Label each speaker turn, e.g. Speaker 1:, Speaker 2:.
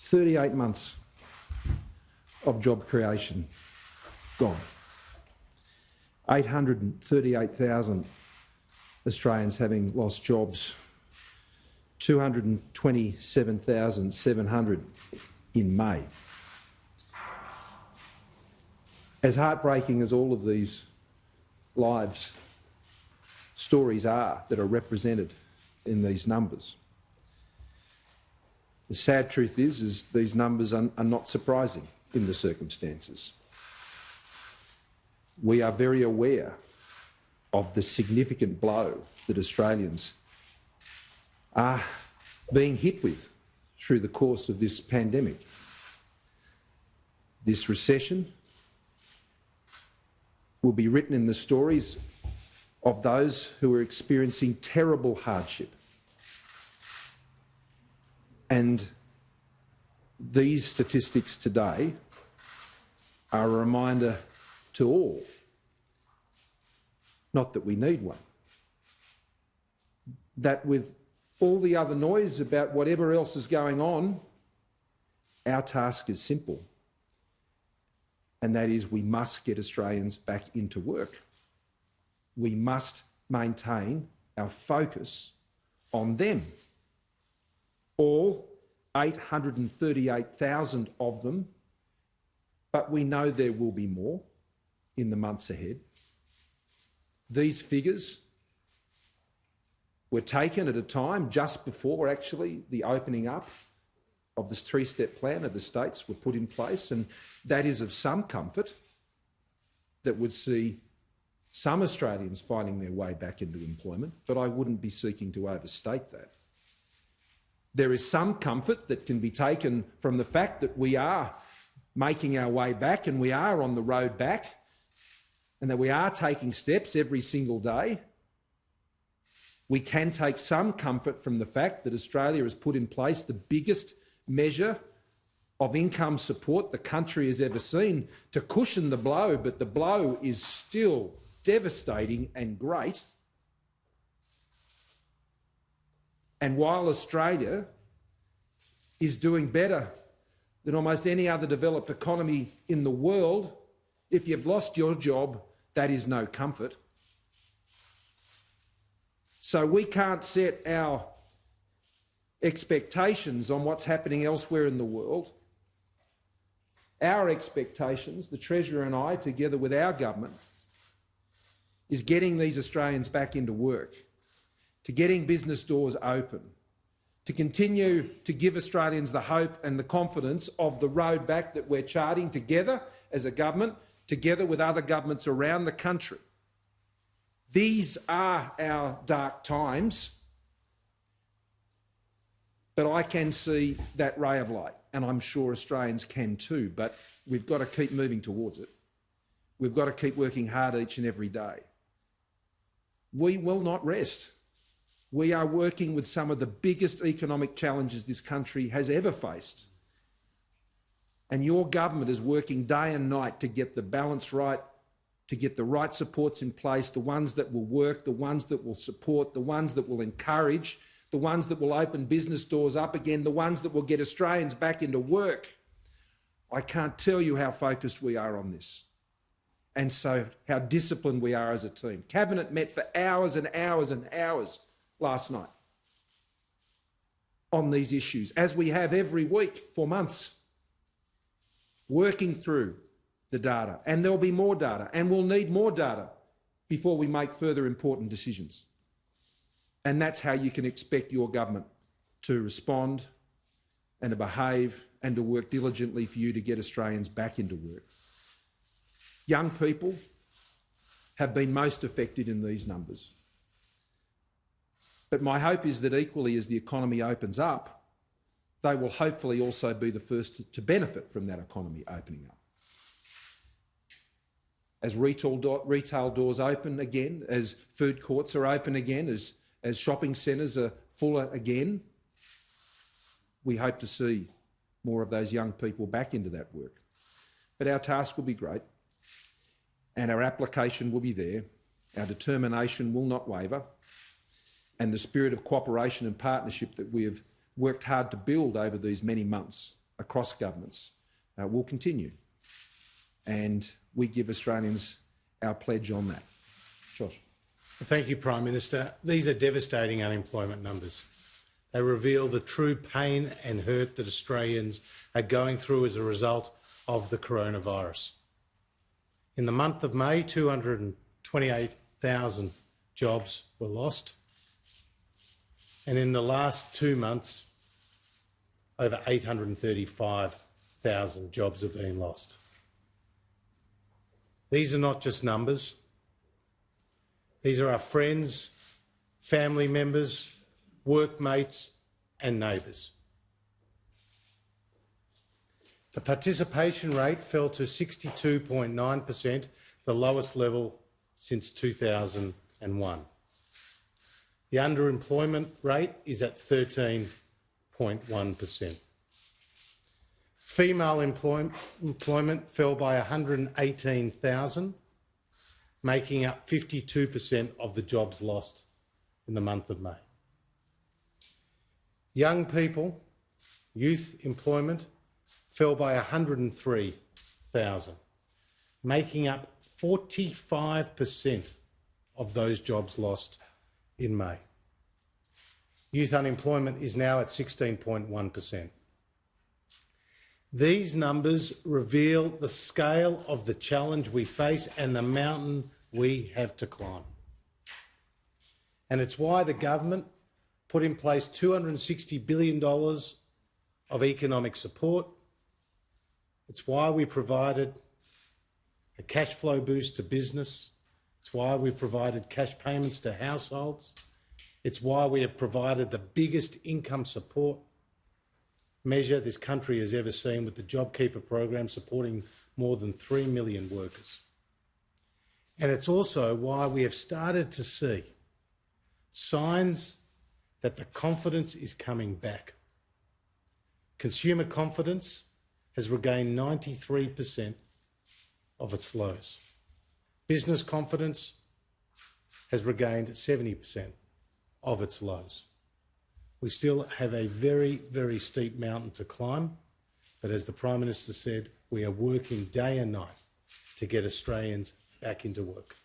Speaker 1: 38 months of job creation gone. 838,000 Australians having lost jobs, 227,700 in May. As heartbreaking as all of these stories are that are represented in these numbers, the sad truth is these numbers are not surprising in the circumstances. We are very aware of the significant blow that Australians are being hit with through the course of this pandemic. This recession will be written in the stories of those who are experiencing terrible hardship. And these statistics today are a reminder to all, not that we need one, that with all the other noise about whatever else is going on, our task is simple, and that is we must get Australians back into work. We must maintain our focus on them. All 838,000 of them, but we know there will be more in the months ahead. These figures were taken at a time just before actually the opening up of this three-step plan of the states were put in place, and that is of some comfort that would see some Australians finding their way back into employment, but I wouldn't be seeking to overstate that. There is some comfort that can be taken from the fact that we are making our way back and we are on the road back, and that we are taking steps every single day. We can take some comfort from the fact that Australia has put in place the biggest measure of income support the country has ever seen to cushion the blow, but the blow is still devastating and great. And while Australia is doing better than almost any other developed economy in the world, if you've lost your job, that is no comfort. So we can't set our expectations on what's happening elsewhere in the world. Our expectations, the Treasurer and I, together with our government, is getting these Australians back into work, to getting business doors open, to continue to give Australians the hope and the confidence of the road back that we're charting together as a government, together with other governments around the country. These are our dark times, but I can see that ray of light, and I'm sure Australians can too, but we've got to keep moving towards it. We've got to keep working hard each and every day. We will not rest. We are working with some of the biggest economic challenges this country has ever faced. And your government is working day and night to get the balance right, to get the right supports in place, the ones that will work, the ones that will support, the ones that will encourage, the ones that will open business doors up again, the ones that will get Australians back into work. I can't tell you how focused we are on this, and so how disciplined we are as a team. Cabinet met for hours and hours and hours last night on these issues, as we have every week for months, working through the data, and there'll be more data, and we'll need more data before we make further important decisions. And that's how you can expect your government to respond and to behave and to work diligently for you to get Australians back into work. Young people have been most affected in these numbers. But my hope is that equally as the economy opens up, they will hopefully also be the first to benefit from that economy opening up. As retail doors open again, as food courts are open again, as shopping centres are fuller again, we hope to see more of those young people back into that work. But our task will be great, and our application will be there. Our determination will not waver, and the spirit of cooperation and partnership that we have worked hard to build over these many months across governments will continue. And we give Australians our pledge on that. Josh.
Speaker 2: Thank you, Prime Minister. These are devastating unemployment numbers. They reveal the true pain and hurt that Australians are going through as a result of the coronavirus. In the month of May, 228,000 jobs were lost. And in the last 2 months, over 835,000 jobs have been lost. These are not just numbers. These are our friends, family members, workmates and neighbours. The participation rate fell to 62.9%, the lowest level since 2001. The underemployment rate is at 13.1%. Female employment fell by 118,000, making up 52% of the jobs lost in the month of May. Young people, youth employment, fell by 103,000, making up 45% of those jobs lost in May. Youth unemployment is now at 16.1%. These numbers reveal the scale of the challenge we face and the mountain we have to climb. And it's why the government put in place $260 billion of economic support. It's why we provided a cash flow boost to business. It's why we provided cash payments to households. It's why we have provided the biggest income support measure this country has ever seen, with the JobKeeper program supporting more than 3 million workers. And it's also why we have started to see signs that the confidence is coming back. Consumer confidence has regained 93% of its lows. Business confidence has regained 70% of its lows. We still have a very, very steep mountain to climb, but as the Prime Minister said, we are working day and night to get Australians back into work.